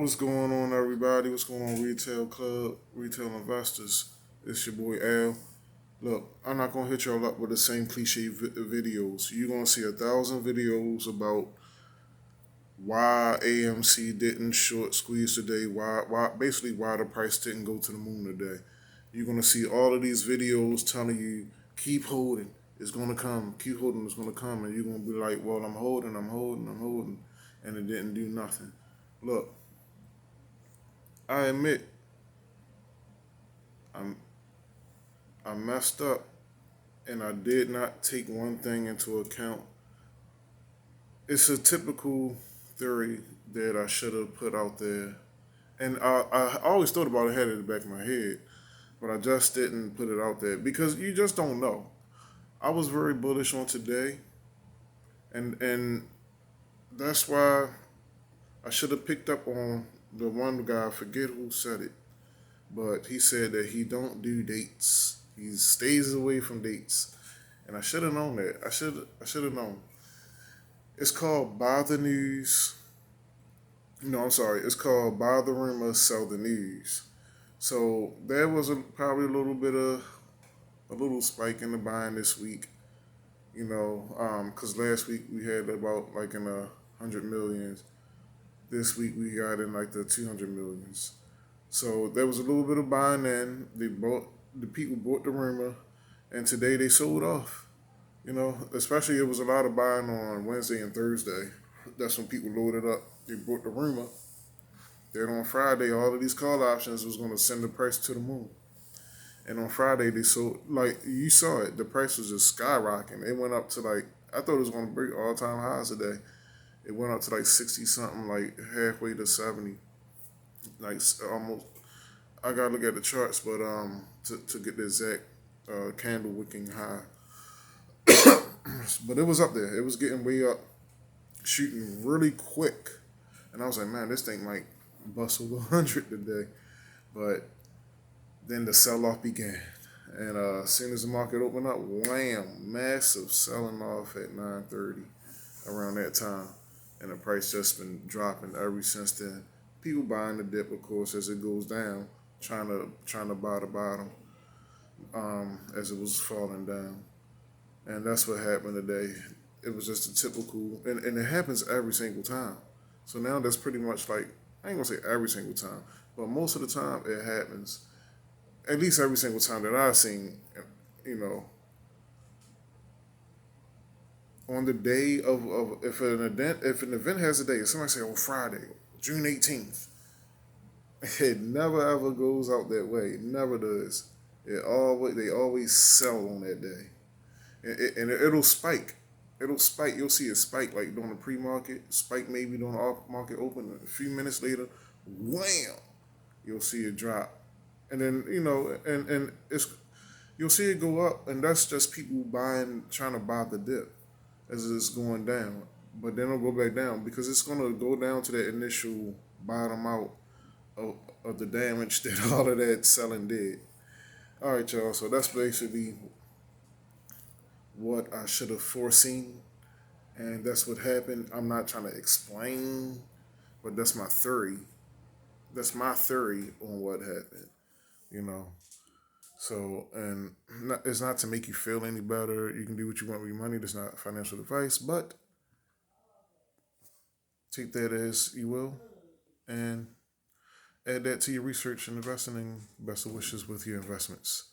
What's going on, everybody? What's going on, Retail Club, Retail Investors? It's your boy Al. Look, I'm not gonna hit y'all up with the same cliche videos. You're gonna see 1,000 videos about why AMC didn't short squeeze today, basically why the price didn't go to the moon today. You're gonna see all of these videos telling you keep holding, it's gonna come, keep holding, it's gonna come, and you're gonna be like, well, I'm holding, I'm holding, I'm holding, and it didn't do nothing. Look, I admit I'm I messed up and I did not take one thing into account. It's a typical theory that I should have put out there. And I always thought about it, had it in the back of my head, but I just didn't put it out there because you just don't know. I was very bullish on today, and that's why I should have picked up on the one guy. I forget who said it, but he said that he don't do dates. He stays away from dates, and I should have known that. I should have known. It's called Buy the News. No, I'm sorry. It's called Buy the Rumor, Sell the News. So there was probably a little spike in the buying this week. Because last week we had about like in the 100 millions. This week we got in like the 200 millions. So there was a little bit of buying in. The people bought the rumor, and today they sold off. Especially it was a lot of buying on Wednesday and Thursday. That's when people loaded up. They bought the rumor. Then on Friday, all of these call options was going to send the price to the moon. And on Friday, they sold, like, you saw it, the price was just skyrocketing. It went up to like, I thought it was going to break all time highs today. It went up to like 60 something, like halfway to 70. Like almost, I got to look at the charts, but to get the exact candle wicking high. But it was up there. It was getting way up, shooting really quick. And I was like, man, this thing might bust over 100 today. But then the sell off began. And as soon as the market opened up, wham, massive selling off at 9:30 around that time. And the price just been dropping ever since then. People buying the dip, of course, as it goes down, trying to buy the bottom as it was falling down. And that's what happened today. It was just a typical, and it happens every single time. So now that's pretty much like, I ain't gonna say every single time, but most of the time it happens. At least every single time that I've seen, you know, on the day of if an event has a day, if somebody say on Friday, June 18th, it never ever goes out that way. It never does. They always sell on that day, and it'll spike. It'll spike. You'll see it spike like during the pre-market, spike maybe during the off-market open. A few minutes later, wham! You'll see it drop, and then and it's you'll see it go up, and that's just people buying, trying to buy the dip as it's going down. But then it'll go back down because it's gonna go down to that initial bottom out of, of the damage that all of that selling did. All right, y'all. So that's basically what I should have foreseen, and that's what happened. I'm not trying to explain, but that's my theory. That's my theory on what happened. You know. So, and it's not to make you feel any better. You can do what you want with your money. That's not financial advice, but take that as you will, and add that to your research and investing. And best of wishes with your investments.